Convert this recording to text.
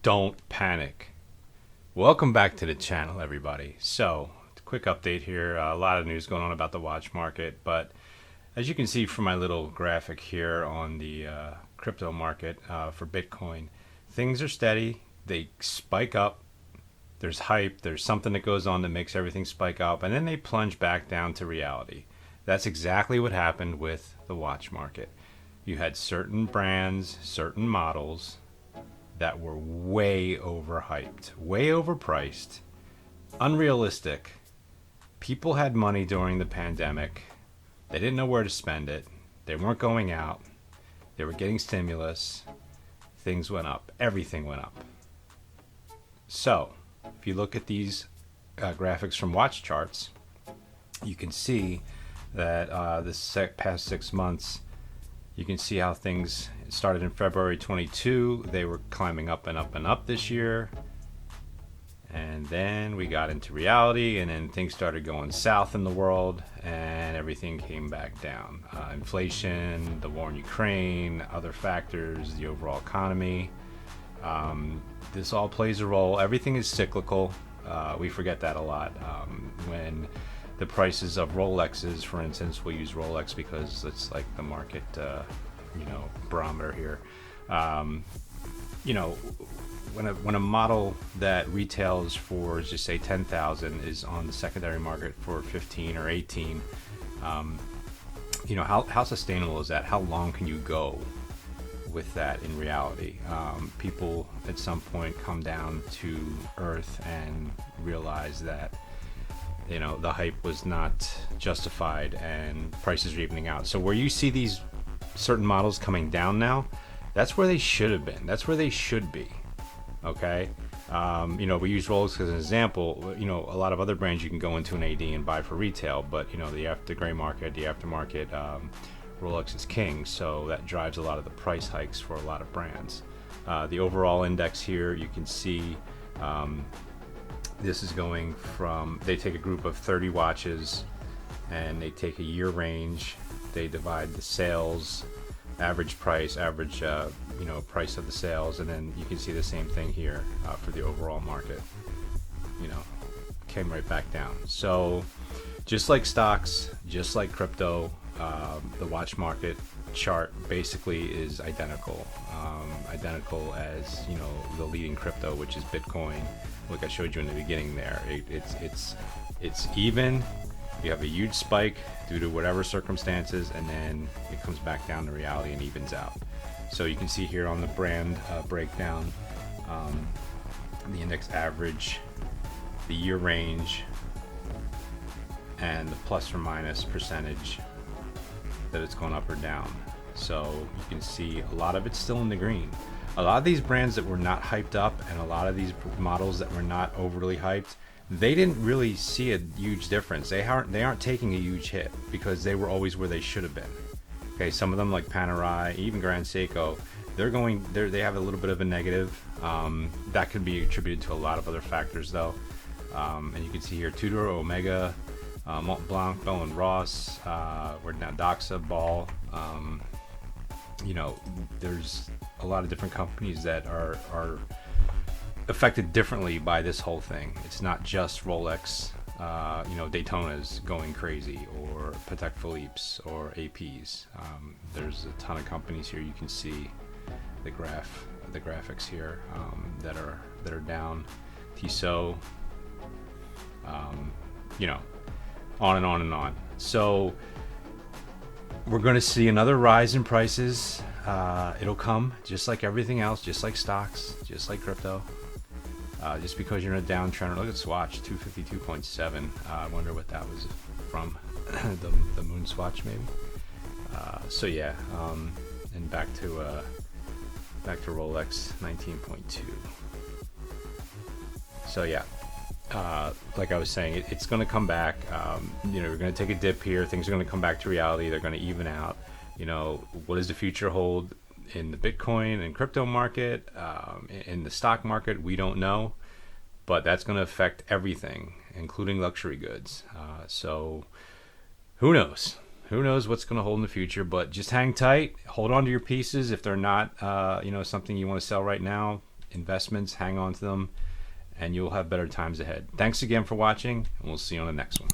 Don't panic. Welcome back to the channel, everybody. So, quick update here. A lot of news going on about the watch market, but as you can see from my little graphic here on the crypto market for Bitcoin, things are steady. They spike up. There's hype. There's something that goes on that makes everything spike up, and then they plunge back down to reality. That's exactly what happened with the watch market. You had certain brands, certain models that were way overhyped, way overpriced, unrealistic. People had money during the pandemic. They didn't know where to spend it. They weren't going out. They were getting stimulus. Things went up. Everything went up. So, if you look at these graphics from watch charts, you can see that this past 6 months, you can see how things started in February 22. They were climbing up and up and up this year. And then we got into reality, and then things started going south in the world, and everything came back down. Inflation, the war in Ukraine, other factors, the overall economy. This all plays a role. Everything is cyclical. We forget that a lot. When the prices of Rolexes, for instance, we'll use Rolex because it's like the market, barometer here. When a model that retails for, just say, 10,000 is on the secondary market for 15 or 18, how sustainable is that? How long can you go with that in reality? People at some point come down to earth and realize that the hype was not justified and prices are evening out. So where you see these certain models coming down now, that's where they should have been. That's where they should be. Okay. We use Rolex as an example. A lot of other brands you can go into an AD and buy for retail, but the gray market, the aftermarket, Rolex is king. So that drives a lot of the price hikes for a lot of brands. The overall index here, you can see, this is going from, they take a group of 30 watches and they take a year range. They divide the sales, average price of the sales, and then you can see the same thing here for the overall market. Came right back down. So just like stocks, just like crypto, the watch market chart basically is identical as the leading crypto, which is Bitcoin. Like I showed you in the beginning there, it's even. You have a huge spike due to whatever circumstances, and then it comes back down to reality and evens out. So you can see here on the brand breakdown, the index average, the year range, and the plus or minus percentage that it's going up or down. So you can see a lot of it's still in the green. A lot of these brands that were not hyped up, and a lot of these models that were not overly hyped, they didn't really see a huge difference. They aren't taking a huge hit because they were always where they should have been. Okay, some of them like Panerai, even Grand Seiko, they have a little bit of a negative. That could be attributed to a lot of other factors though. And you can see here Tudor, Omega, Mont Blanc, Bell and Ross, we're now Doxa, Ball. There's a lot of different companies that are affected differently by this whole thing. It's not just Rolex, Daytona's going crazy, or Patek Philippe's or AP's. There's a ton of companies here. You can see the graphics here that are down. Tissot, on and on and on. So we're going to see another rise in prices. It'll come just like everything else, just like stocks, just like crypto. Just because you're in a downtrend. Look at Swatch, 252.7. I wonder what that was from. the moon swatch maybe. And back to Rolex, 19.2. So yeah, like I was saying, it's going to come back. We're going to take a dip here. Things are going to come back to reality. They're going to even out. What does the future hold in the Bitcoin and crypto market, in the stock market? We don't know, but that's going to affect everything, including luxury goods. So who knows? Who knows what's going to hold in the future? But just hang tight, hold on to your pieces. If they're not, something you want to sell right now, investments, hang on to them, and you'll have better times ahead. Thanks again for watching, and we'll see you on the next one.